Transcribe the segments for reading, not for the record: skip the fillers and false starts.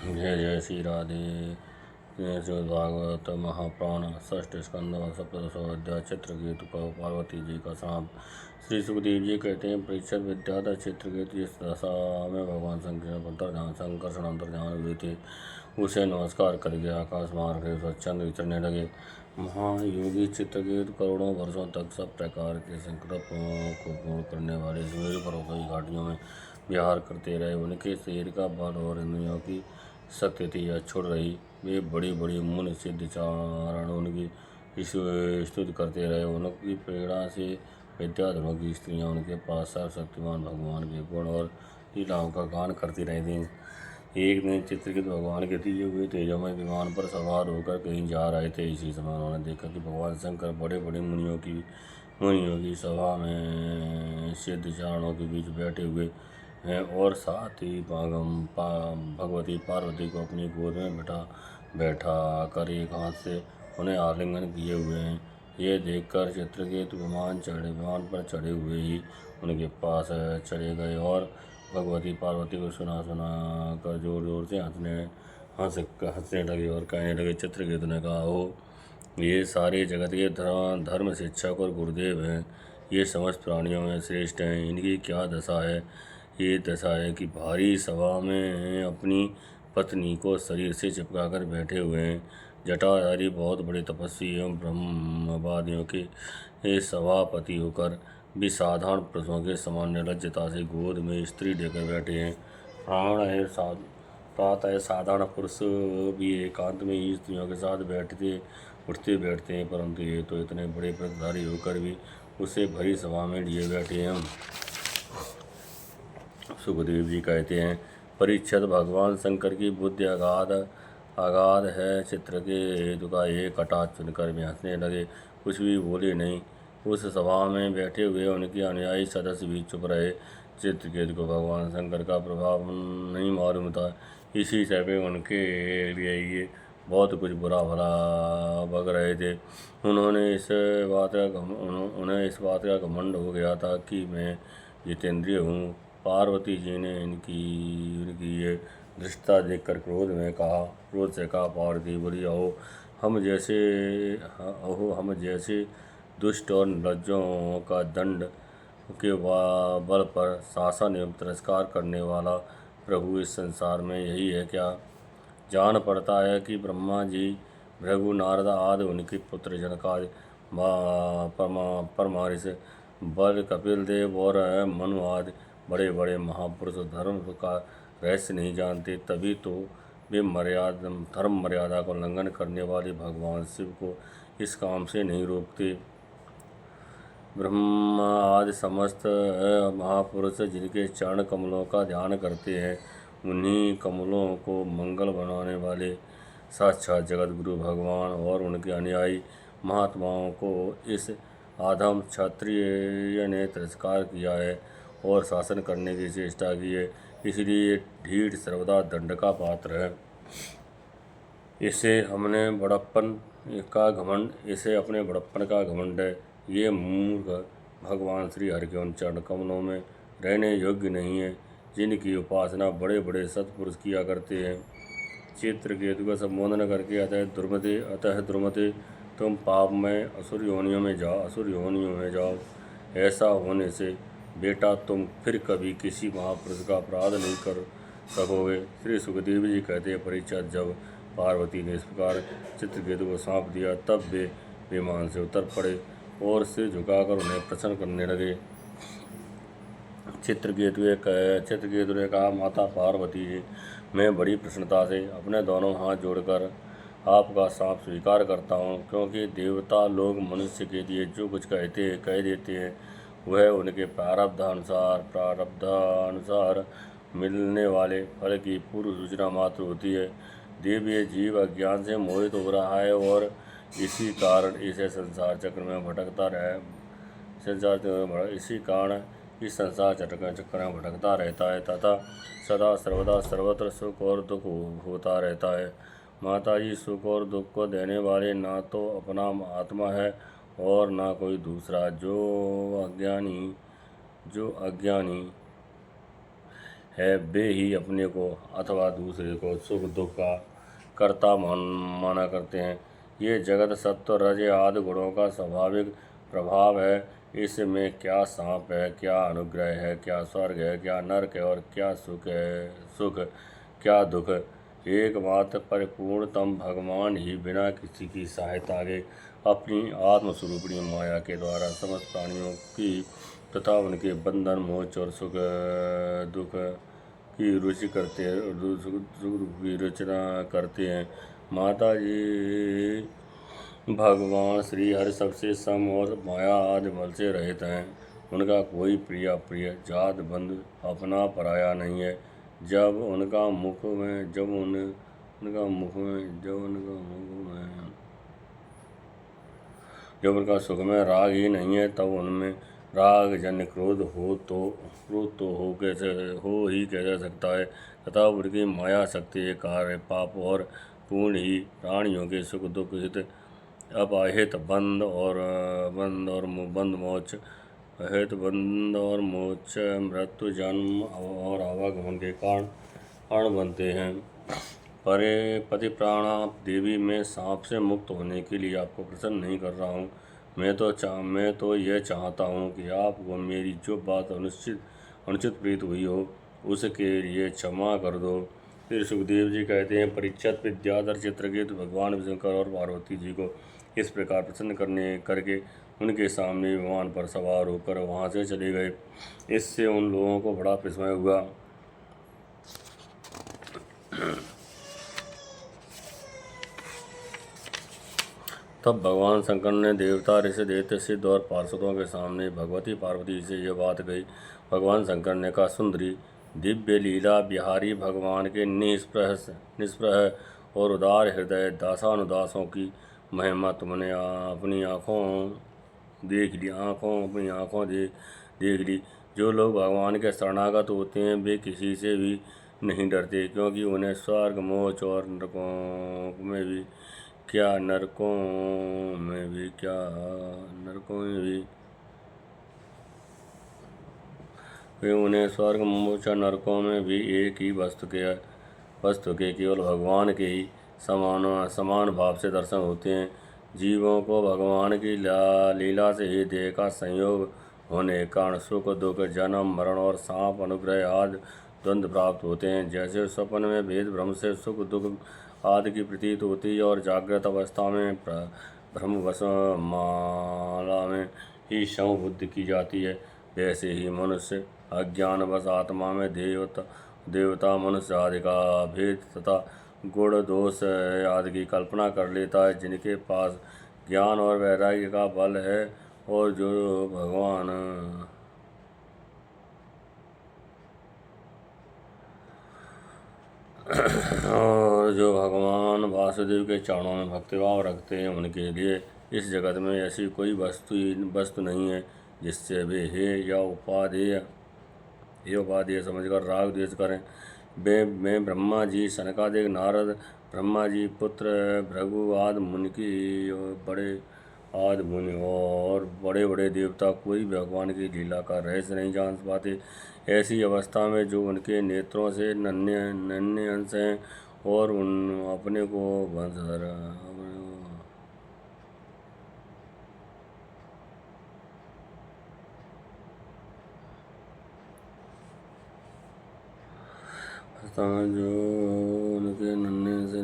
जय जय श्री राधे। श्रीमद् भागवत महापुराण षष्ठ स्कंद सप्तदशो अध्याय चित्रकेतु का पार्वती जी का श्राप। श्री सुखदेव जी कहते हैं, परीक्षित विद्याधर चित्रकेतु जिस दशा में भगवान संकर्षण अंतर्ध्यान हुए थे उसे नमस्कार करके आकाश मार्ग के स्वच्छंद विचरने लगे। महायोगी चित्रकेतु करोड़ों वर्षों तक सब प्रकार के संकल्पों को पूर्ण करने वाले सुमेरु पर्वतों की घाटियों में विहार करते रहे। उनके शरीर का बल और इंद्रियों की शक्ति थी अछूट रही। वे बड़ी बड़ी मुनि सिद्ध चारण उनकी स्तुति करते रहे। उनकी प्रेरणा से विद्याधरों की स्त्रियां उनके पास सर्वशक्तिमान भगवान के गुण और लीलाओं का गान करती रहती। एक दिन चित्रकेतु भगवान के दिए हुए तेजोमय विमान पर सवार होकर कहीं जा रहे थे। इसी समय उन्होंने देखा कि भगवान शंकर बड़े बड़े मुनियों की सभा में सिद्ध चारणों के बीच बैठे हुए हैं और साथ ही भगवती पार्वती को अपनी गोद में बैठा कर एक हाथ से उन्हें आलिंगन किए हुए हैं। ये देखकर चित्रकेतु विमान पर चढ़े हुए ही उनके पास चले गए और भगवती पार्वती को सुना कर जोर जोर से हंसने लगे और कहने लगे। चित्रकेतु ने कहा, ओ ये सारे जगत के धर्म शिक्षक और गुरुदेव हैं। ये समस्त प्राणियों में श्रेष्ठ हैं। इनकी क्या दशा है? ये दशा है कि भारी सभा में अपनी पत्नी को शरीर से चिपकाकर बैठे हुए हैं। जटाधारी बहुत बड़े तपस्वी एवं ब्रह्मवादियों के सभापति होकर भी साधारण पुरुषों के समान निर्लज्जता से गोद में स्त्री लेकर बैठे हैं। प्रातः साधारण पुरुष भी एकांत में ही स्त्रियों के साथ उठते बैठते हैं, परंतु ये तो इतने बड़े व्रतधारी होकर भी उसे भरी सभा में लिए बैठे हैं। सुखदेव जी कहते हैं, परीक्षित भगवान शंकर की बुद्धि अगाध है। चित्रकेतु का एक कटाक्ष सुनकर भी हंसने लगे, कुछ भी बोले नहीं। उस सभा में बैठे हुए उनके अनुयायी सदस्य भी चुप रहे। चित्रकेतु को भगवान शंकर का प्रभाव नहीं मालूम था, इसी समय उनके लिए ये बहुत कुछ बुरा भला बक रहे थे। उन्हें इस बात का घमंड हो गया था कि मैं जितेंद्रिय हूँ। पार्वती जी ने उनकी ये दृष्टता देखकर क्रोध से कहा, पार्वती बोली, अहो हम जैसे दुष्ट और निर्लज्जों का दंड के बल पर शासन एवं तिरस्कार करने वाला प्रभु इस संसार में यही है क्या? जान पड़ता है कि ब्रह्मा जी, भृगु, नारद आदि उनके पुत्र जनकादि, परमारिष, बल, कपिल देव और मनु आदि बड़े बड़े महापुरुष धर्म का रहस्य नहीं जानते, तभी तो वे धर्म मर्यादा को उल्लंघन करने वाले भगवान शिव को इस काम से नहीं रोकते। ब्रह्मा आदि समस्त महापुरुष जिनके चरण कमलों का ध्यान करते हैं, उन्हीं कमलों को मंगल बनाने वाले साक्षात जगत गुरु भगवान और उनके अनुयायी महात्माओं को इस आधम क्षत्रिय ने तिरस्कार किया है और शासन करने की चेष्टा की है। इसलिए ढीठ सर्वदा दंड का पात्र है। इसे अपने बड़प्पन का घमंड है। ये मूर्ख भगवान श्री हरि के उन चरण कमलों में रहने योग्य नहीं है, जिनकी उपासना बड़े बड़े सत्पुरुष किया करते हैं। चित्रकेतु का संबोधन करके अतः दुर्मते, तुम पापमय असुर योनियों में जाओ। ऐसा होने से बेटा तुम फिर कभी किसी महापुरुष का अपराध नहीं कर सकोगे। श्री सुखदेव जी कहते हैं, परीक्षित, जब पार्वती ने इस प्रकार चित्रकेतु को सौंप दिया तब वे विमान से उतर पड़े और सिर झुकाकर उन्हें प्रसन्न करने लगे। चित्रकेतु ने कहा, माता पार्वती जी, मैं बड़ी प्रसन्नता से अपने दोनों हाथ जोड़कर आपका शाप स्वीकार करता हूँ, क्योंकि देवता लोग मनुष्य के लिए जो कुछ कह देते हैं वह उनके प्रारब्ध अनुसार मिलने वाले फल की पूर्व सूचना मात्र होती है। देव, ये जीव अज्ञान से मोहित हो रहा है और इसी कारण इसे संसार चक्र में भटकता रहता है तथा सदा सर्वदा सर्वत्र सुख और दुख होता रहता है। माता जी, सुख और दुख को देने वाले ना तो अपना आत्मा है और ना कोई दूसरा। जो अज्ञानी है वे ही अपने को अथवा दूसरे को सुख दुख का कर्ता माना करते हैं। ये जगत सत्व रज आदि गुणों का स्वाभाविक प्रभाव है। इसमें क्या सांप है, क्या अनुग्रह है, क्या स्वर्ग है, क्या नरक है और क्या सुख क्या दुख। एकमात्र परिपूर्णतम भगवान ही बिना किसी की सहायता के अपनी आत्मस्वरूपिणी माया के द्वारा समस्त प्राणियों की तथा उनके बंधन मोच और सुख दुख की रुचि करते सुख की रचना करते हैं। माता जी भगवान श्री हरि सबसे सम और माया आदि बल से रहित हैं। उनका कोई प्रिय अप्रिय जात बंधु अपना पराया नहीं है। जब उनका मुख में जब उनका सुख में राग ही नहीं है, तब उनमें राग जन्य क्रोध हो ही कैसे सकता है। तथा उनकी माया शक्ति कार्य पाप और पूर्ण ही प्राणियों के सुख दुख हित अपाहित बंद और मोक्ष मृत्यु जन्म और आवागमन के कारण बनते हैं। पति प्राणा देवी में सांप से मुक्त होने के लिए आपको प्रसन्न नहीं कर रहा हूँ। मैं तो यह चाहता हूँ कि आपको मेरी जो बात अनुचित प्रीत हुई हो उसके लिए क्षमा कर दो। फिर सुखदेव जी कहते हैं, परीक्षित विद्याधर चित्रकेतु भगवान शंकर और पार्वती जी को इस प्रकार प्रसन्न करके उनके सामने विमान पर सवार होकर वहाँ से चले गए। इससे उन लोगों को बड़ा विस्मय हुआ। तब भगवान शंकर ने देवता ऋषि दैत्य सिद्ध और पार्षदों के सामने भगवती पार्वती से यह बात कही। भगवान शंकर ने कहा, सुंदरी दिव्य लीला बिहारी भगवान के निष्प्रह और उदार हृदय दासानुदासों की महिमा तुमने अपनी आँखों देख ली। जो लोग भगवान के शरणागत होते हैं वे किसी से भी नहीं डरते, क्योंकि उन्हें स्वर्ग मोक्ष और नरकों में भी वे उन्हें स्वर्ग मोक्ष और नरकों में भी एक ही वस्तु के केवल भगवान के ही समान भाव से दर्शन होते हैं। जीवों को भगवान की लीला से ही देह का संयोग होने के कारण सुख दुख जन्म मरण और सांप अनुग्रह आदि द्वंद्व प्राप्त होते हैं। जैसे स्वप्न में भेद भ्रम से सुख दुख आदि की प्रतीत होती है और जागृत अवस्था में ब्रह्मवश माला में ही शव बुद्धि की जाती है, वैसे ही मनुष्य अज्ञानवश आत्मा में देवता मनुष्य आदि का भेद तथा गुण दोष आदि की कल्पना कर लेता है। जिनके पास ज्ञान और वैराग्य का बल है और जो भगवान वासुदेव के चरणों में भक्तिभाव रखते हैं, उनके लिए इस जगत में ऐसी कोई वस्तु नहीं है जिससे वे हे या उपादेय समझकर राग द्वेष करें। मैं ब्रह्मा जी, सनकादिक, नारद, ब्रह्मा जी पुत्र भृगु आदि और बड़े बड़े देवता कोई भगवान की लीला का रहस्य नहीं जान पाते। ऐसी अवस्था में जो उनके नेत्रों से नन्हे अंश हैं और अपने को वंशधर जो उनके नन्हे से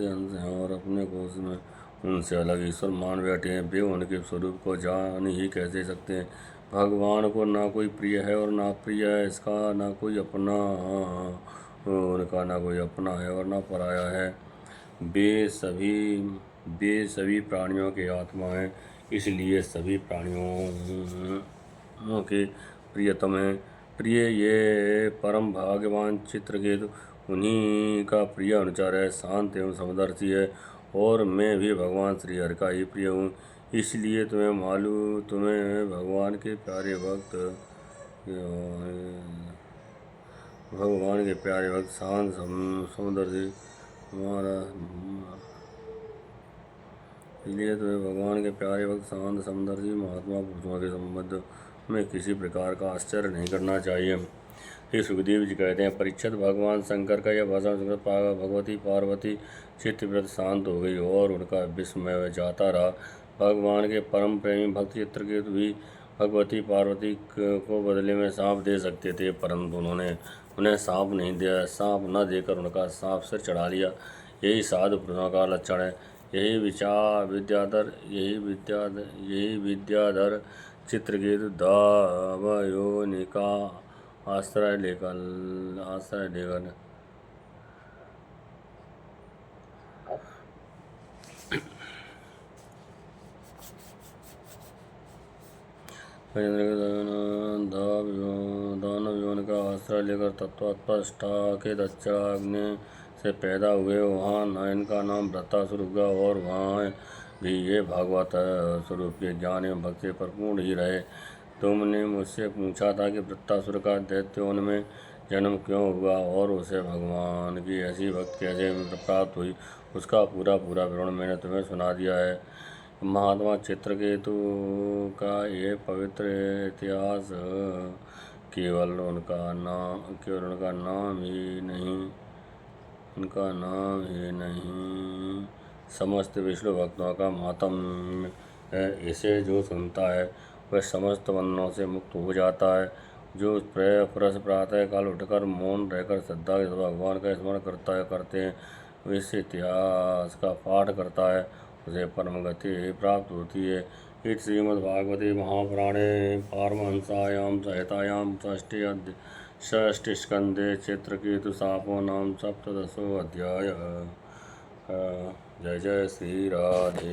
अंश हैं और अपने को उसमें उनसे अलग ईश्वर मान बैठे हैं, वे उनके स्वरूप को जान ही कैसे सकते हैं। भगवान को ना कोई प्रिय है और ना प्रिय है, इसका ना कोई अपना उनका ना कोई अपना है और ना पराया है। वे सभी प्राणियों के आत्मा हैं, इसलिए सभी प्राणियों के प्रियतम हैं। प्रिय ये परम भाग्यवान चित्रकेतु उन्हीं का प्रिय अनुचर है, शांत एवं समदर्शी है और मैं भी भगवान श्री हरि का ही प्रिय हूँ। इसलिए तुम्हें भगवान के प्यारे भक्त शांत समदर्शी महात्मा पुरुषों के संबंध में किसी प्रकार का आश्चर्य नहीं करना चाहिए। श्री सुखदेव जी कहते हैं, परीक्षित, भगवान शंकर का यह भाषण सुनकर भगवती पार्वती चित्तव्रत शांत हो गई और उनका विस्मय जाता रहा। भगवान के परम प्रेमी भक्त चित्रकेतु भी भगवती पार्वती को बदले में सांप दे सकते थे, परंतु उन्होंने उन्हें सांप नहीं दिया। सांप न देकर उनका सांप सिर चढ़ा लिया। यही साधु पुरुषों का लक्षण है। यही विद्याधर चित्रकेतु दावयोनि का आश्रय लेकर दानव योनि का आश्रय लेकर तत्वस्पष्टा के दक्षिणाग्नि से पैदा हुए। वहाँ इनका नाम वृत्तासुर हुआ और वहाँ भी ये भागवत स्वरूप के ज्ञान एवं भक्ति पर पूर्ण ही रहे। तुमने मुझसे पूछा था कि वृत्तासुर का दैत्यों में जन्म क्यों हुआ और उसे भगवान की ऐसी भक्ति कैसे प्राप्त हुई, उसका पूरा विवरण मैंने तुम्हें सुना दिया है। महात्मा चित्रकेतु का ये पवित्र इतिहास केवल उनका नाम ही नहीं समस्त विष्णु भक्तों का मातम है। इसे जो सुनता है वह समस्त बंधनों से मुक्त हो जाता है। जो प्रातः काल उठकर मौन रहकर श्रद्धा के भगवान का स्मरण करते हैं, इस इतिहास का पाठ करता है, उसे परम गति प्राप्त होती है। इस श्रीमद्भागवते महापुराणे पारमहंस्यां संहितायां षष्ठस्कन्धे चित्रकेतुशापो नाम 17 अध्यायः। जय जय श्री राधे।